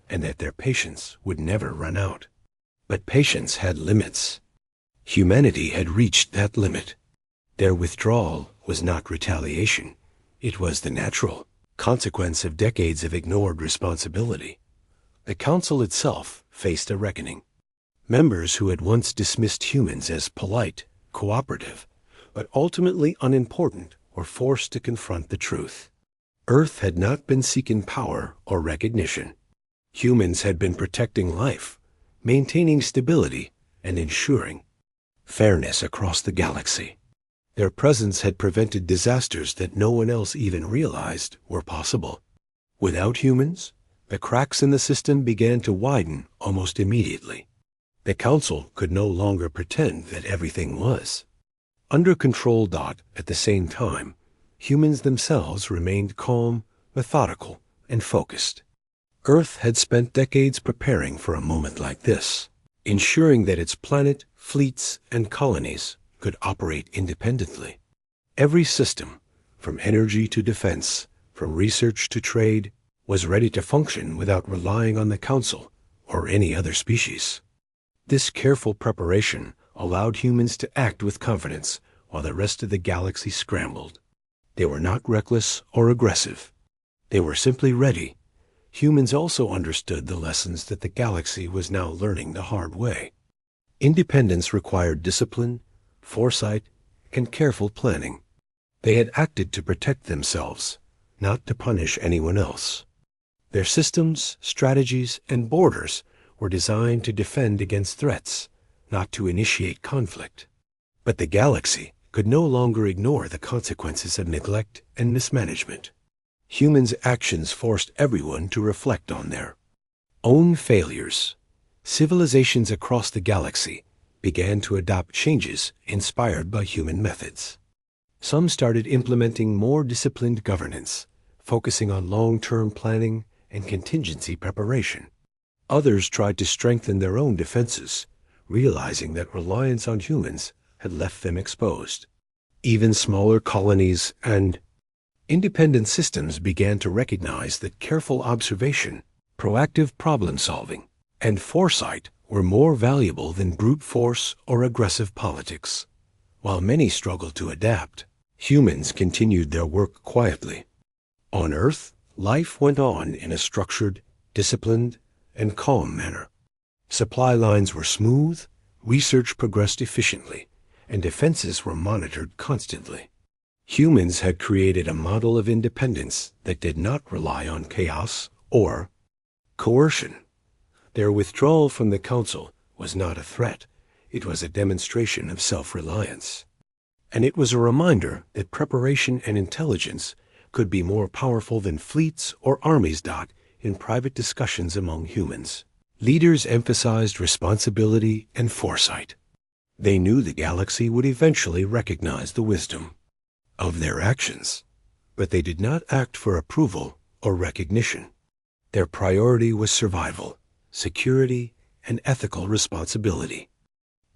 and that their patience would never run out. But patience had limits. Humanity had reached that limit. Their withdrawal was not retaliation. It was the natural consequence of decades of ignored responsibility. The Council itself faced a reckoning. Members who had once dismissed humans as polite, cooperative, but ultimately unimportant were forced to confront the truth. Earth had not been seeking power or recognition. Humans had been protecting life, maintaining stability and ensuring fairness across the galaxy. Their presence had prevented disasters that no one else even realized were possible. Without humans, the cracks in the system began to widen almost immediately. The Council could no longer pretend that everything was under control. At the same time, humans themselves remained calm, methodical, and focused. Earth had spent decades preparing for a moment like this, ensuring that its planet, fleets, and colonies could operate independently. Every system, from energy to defense, from research to trade, was ready to function without relying on the Council or any other species. This careful preparation allowed humans to act with confidence while the rest of the galaxy scrambled. They were not reckless or aggressive. They were simply ready. Humans also understood the lessons that the galaxy was now learning the hard way. Independence required discipline, foresight, and careful planning. They had acted to protect themselves, not to punish anyone else. Their systems, strategies, and borders were designed to defend against threats, not to initiate conflict. But the galaxy could no longer ignore the consequences of neglect and mismanagement. Humans' actions forced everyone to reflect on their own failures. Civilizations across the galaxy began to adopt changes inspired by human methods. Some started implementing more disciplined governance, focusing on long-term planning and contingency preparation. Others tried to strengthen their own defenses, realizing that reliance on humans had left them exposed. Even smaller colonies and independent systems began to recognize that careful observation, proactive problem-solving, and foresight were more valuable than brute force or aggressive politics. While many struggled to adapt, humans continued their work quietly. On Earth, life went on in a structured, disciplined, and calm manner. Supply lines were smooth, research progressed efficiently, and defenses were monitored constantly. Humans had created a model of independence that did not rely on chaos or coercion. Their withdrawal from the Council was not a threat. It was a demonstration of self-reliance. And it was a reminder that preparation and intelligence could be more powerful than fleets or armies. In private discussions among humans, leaders emphasized responsibility and foresight. They knew the galaxy would eventually recognize the wisdom of their actions, but they did not act for approval or recognition. Their priority was survival, security, and ethical responsibility.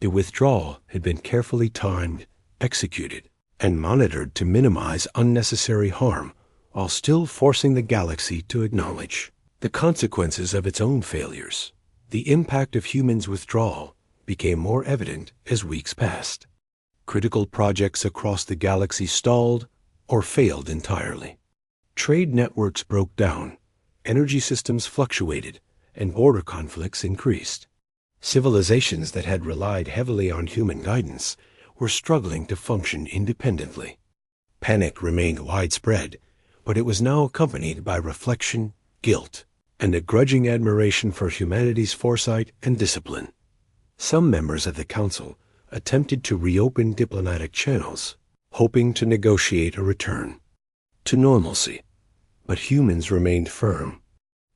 The withdrawal had been carefully timed, executed, and monitored to minimize unnecessary harm, while still forcing the galaxy to acknowledge the consequences of its own failures. The impact of humans' withdrawal became more evident as weeks passed. Critical projects across the galaxy stalled or failed entirely. Trade networks broke down, energy systems fluctuated, and border conflicts increased. Civilizations that had relied heavily on human guidance were struggling to function independently. Panic remained widespread, but it was now accompanied by reflection, guilt, and a grudging admiration for humanity's foresight and discipline. Some members of the Council attempted to reopen diplomatic channels, hoping to negotiate a return to normalcy. But humans remained firm.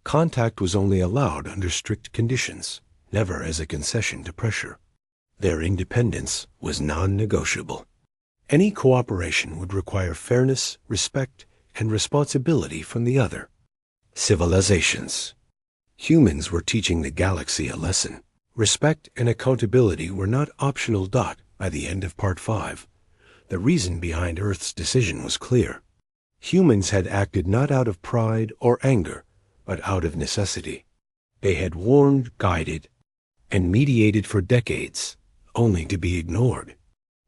Contact was only allowed under strict conditions, never as a concession to pressure. Their independence was non-negotiable. Any cooperation would require fairness, respect, and responsibility from the other civilizations. Humans were teaching the galaxy a lesson. Respect and accountability were not optional. By the end of Part 5, the reason behind Earth's decision was clear. Humans had acted not out of pride or anger, but out of necessity. They had warned, guided, and mediated for decades, only to be ignored.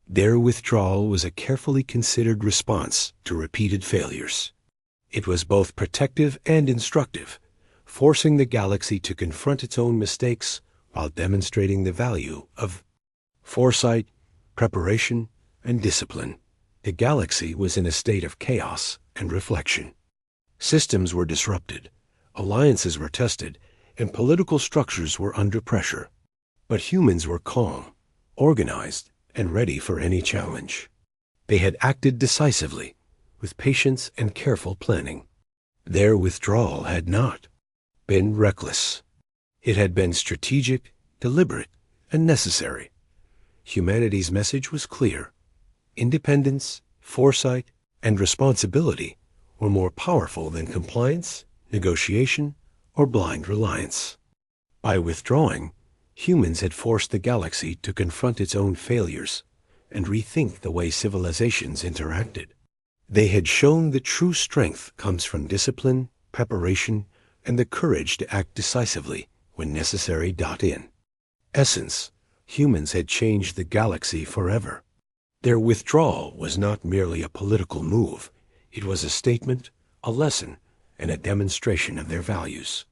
Their withdrawal was a carefully considered response to repeated failures. It was both protective and instructive, forcing the galaxy to confront its own mistakes while demonstrating the value of foresight, preparation, and discipline. The galaxy was in a state of chaos and reflection. Systems were disrupted, alliances were tested, and political structures were under pressure. But humans were calm, organized, and ready for any challenge. They had acted decisively, with patience and careful planning. Their withdrawal had not been reckless. It had been strategic, deliberate, and necessary. Humanity's message was clear. Independence, foresight, and responsibility were more powerful than compliance, negotiation, or blind reliance. By withdrawing, humans had forced the galaxy to confront its own failures and rethink the way civilizations interacted. They had shown that true strength comes from discipline, preparation, and the courage to act decisively when necessary. In essence, humans had changed the galaxy forever. Their withdrawal was not merely a political move. It was a statement, a lesson, and a demonstration of their values.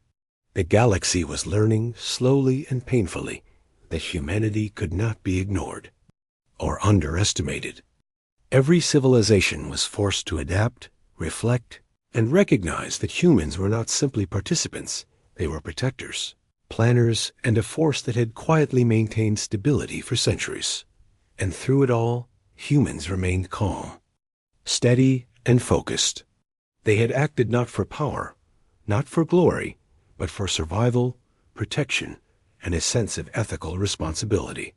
The galaxy was learning, slowly and painfully, that humanity could not be ignored or underestimated. Every civilization was forced to adapt, reflect, and recognize that humans were not simply participants, they were protectors, planners, and a force that had quietly maintained stability for centuries. And through it all, humans remained calm, steady, and focused. They had acted not for power, not for glory, but for survival, protection, and a sense of ethical responsibility.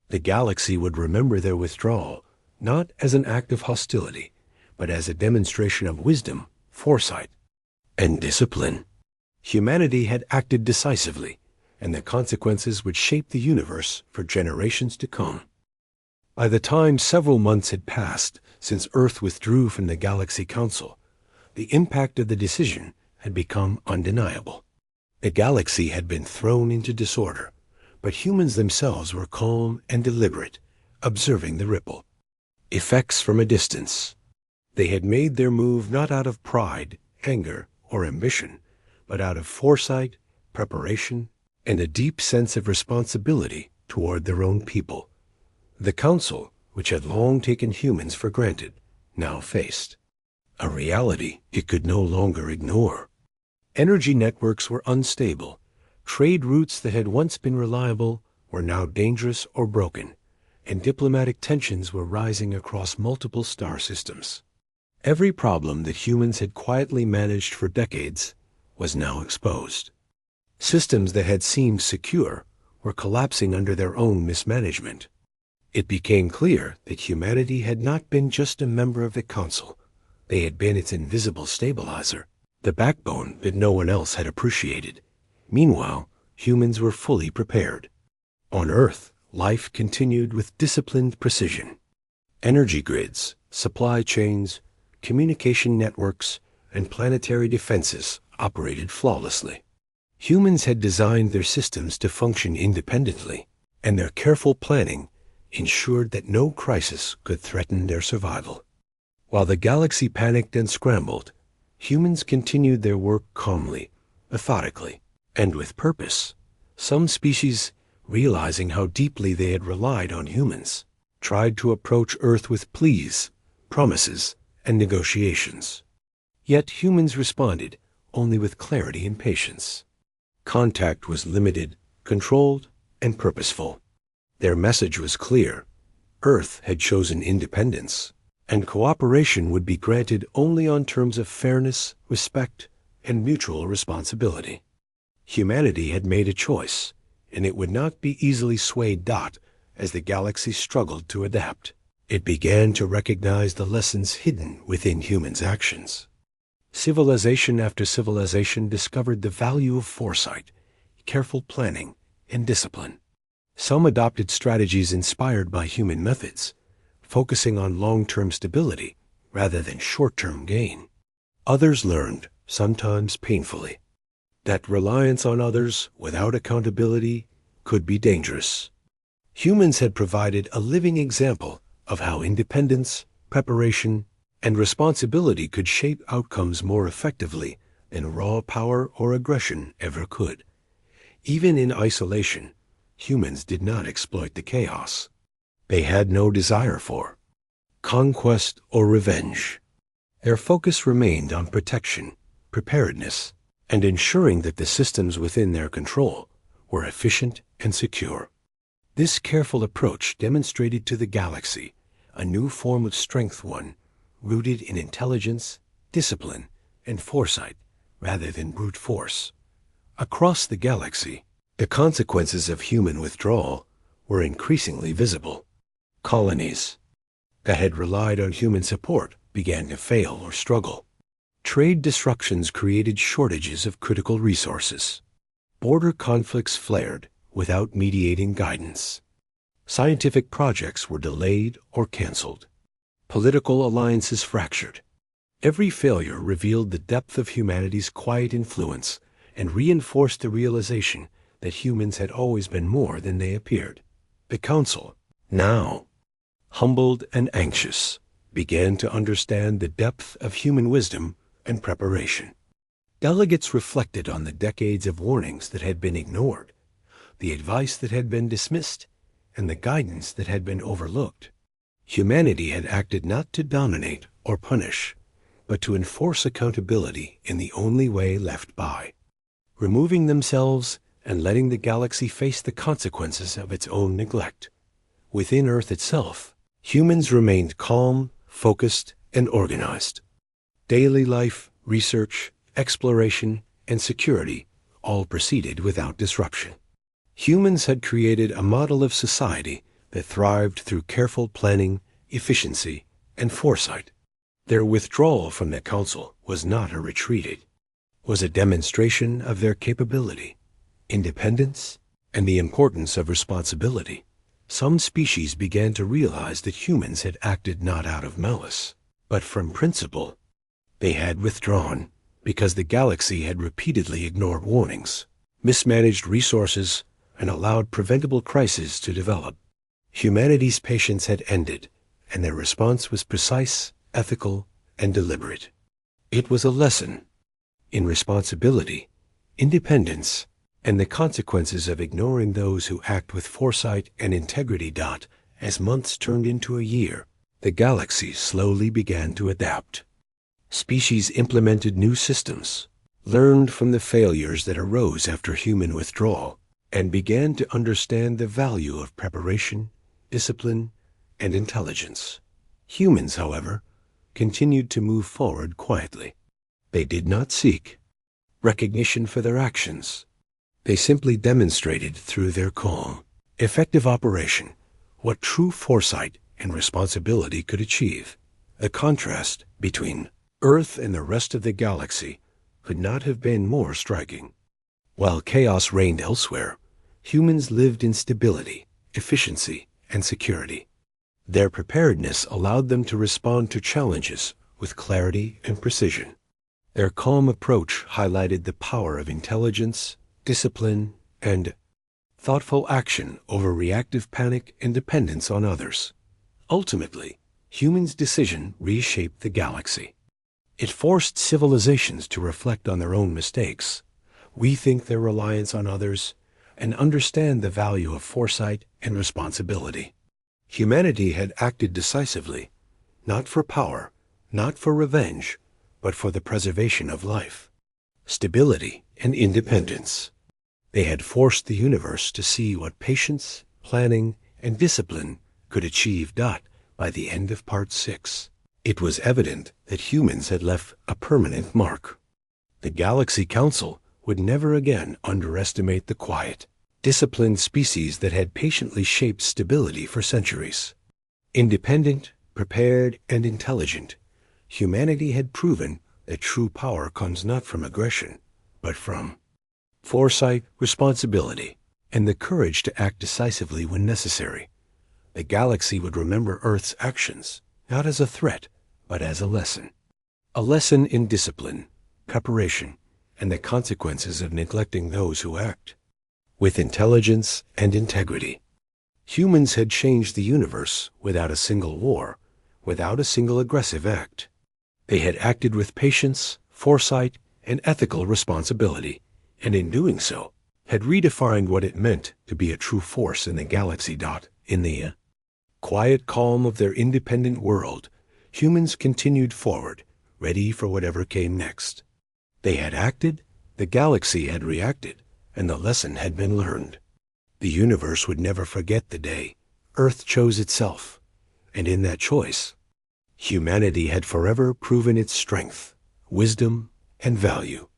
The galaxy would remember their withdrawal not as an act of hostility, but as a demonstration of wisdom, foresight, and discipline. Humanity had acted decisively, and the consequences would shape the universe for generations to come. By the time several months had passed since Earth withdrew from the Galaxy Council, the impact of the decision had become undeniable. The galaxy had been thrown into disorder, but humans themselves were calm and deliberate, observing the ripple effects from a distance. They had made their move not out of pride, anger, or ambition, but out of foresight, preparation, and a deep sense of responsibility toward their own people. The Council, which had long taken humans for granted, now faced a reality it could no longer ignore. Energy networks were unstable. Trade routes that had once been reliable were now dangerous or broken, and diplomatic tensions were rising across multiple star systems. Every problem that humans had quietly managed for decades was now exposed. Systems that had seemed secure were collapsing under their own mismanagement. It became clear that humanity had not been just a member of the Council. They had been its invisible stabilizer, the backbone that no one else had appreciated. Meanwhile, humans were fully prepared. On Earth, life continued with disciplined precision. Energy grids, supply chains, communication networks, and planetary defenses operated flawlessly. Humans had designed their systems to function independently, and their careful planning ensured that no crisis could threaten their survival. While the galaxy panicked and scrambled, humans continued their work calmly, methodically, and with purpose. Some species, realizing how deeply they had relied on humans, tried to approach Earth with pleas, promises, and negotiations. Yet humans responded only with clarity and patience. Contact was limited, controlled, and purposeful. Their message was clear. Earth had chosen independence, and cooperation would be granted only on terms of fairness, respect, and mutual responsibility. Humanity had made a choice, and it would not be easily swayed. As the galaxy struggled to adapt, it began to recognize the lessons hidden within humans' actions. Civilization after civilization discovered the value of foresight, careful planning, and discipline. Some adopted strategies inspired by human methods, focusing on long-term stability rather than short-term gain. Others learned, sometimes painfully, that reliance on others without accountability could be dangerous. Humans had provided a living example of how independence, preparation, and responsibility could shape outcomes more effectively than raw power or aggression ever could. Even in isolation, humans did not exploit the chaos. They had no desire for conquest or revenge. Their focus remained on protection, preparedness, and ensuring that the systems within their control were efficient and secure. This careful approach demonstrated to the galaxy a new form of strength, one rooted in intelligence, discipline, and foresight rather than brute force. Across the galaxy, the consequences of human withdrawal were increasingly visible. Colonies that had relied on human support began to fail or struggle. Trade disruptions created shortages of critical resources. Border conflicts flared without mediating guidance. Scientific projects were delayed or canceled. Political alliances fractured. Every failure revealed the depth of humanity's quiet influence and reinforced the realization that humans had always been more than they appeared. The Council, now humbled and anxious, began to understand the depth of human wisdom and preparation. Delegates reflected on the decades of warnings that had been ignored, the advice that had been dismissed, and the guidance that had been overlooked. Humanity had acted not to dominate or punish, but to enforce accountability in the only way left by, removing themselves and letting the galaxy face the consequences of its own neglect. Within Earth itself, humans remained calm, focused, and organized. Daily life, research, exploration, and security all proceeded without disruption. Humans had created a model of society that thrived through careful planning, efficiency, and foresight. Their withdrawal from the Council was not a retreat. It was a demonstration of their capability, independence, and the importance of responsibility. Some species began to realize that humans had acted not out of malice, but from principle. They had withdrawn because the galaxy had repeatedly ignored warnings, mismanaged resources, and allowed preventable crises to develop. Humanity's patience had ended, and their response was precise, ethical, and deliberate. It was a lesson in responsibility, independence, and the consequences of ignoring those who act with foresight and integrity. As months turned into a year, the galaxy slowly began to adapt. Species implemented new systems, learned from the failures that arose after human withdrawal, and began to understand the value of preparation, discipline, and intelligence. Humans, however, continued to move forward quietly. They did not seek recognition for their actions. They simply demonstrated through their calm, effective operation what true foresight and responsibility could achieve. The contrast between Earth and the rest of the galaxy could not have been more striking. While chaos reigned elsewhere, humans lived in stability, efficiency, and security. Their preparedness allowed them to respond to challenges with clarity and precision. Their calm approach highlighted the power of intelligence, discipline, and thoughtful action over reactive panic and dependence on others. Ultimately, humans' decision reshaped the galaxy. It forced civilizations to reflect on their own mistakes, rethink their reliance on others, and understand the value of foresight and responsibility. Humanity had acted decisively, not for power, not for revenge, but for the preservation of life, stability, and independence. They had forced the universe to see what patience, planning, and discipline could achieve. By the end of Part 6, it was evident that humans had left a permanent mark. The Galaxy Council would never again underestimate the quiet, disciplined species that had patiently shaped stability for centuries. Independent, prepared, and intelligent, humanity had proven that true power comes not from aggression, but from foresight, responsibility, and the courage to act decisively when necessary. The galaxy would remember Earth's actions, not as a threat, but as a lesson. A lesson in discipline, preparation, and the consequences of neglecting those who act with intelligence and integrity. Humans had changed the universe without a single war, without a single aggressive act. They had acted with patience, foresight, and ethical responsibility, and in doing so, had redefined what it meant to be a true force in the galaxy. In the quiet calm of their independent world, humans continued forward, ready for whatever came next. They had acted, The galaxy had reacted, and the lesson had been learned. The universe would never forget the day Earth chose itself, and in that choice, humanity had forever proven its strength, wisdom, and value.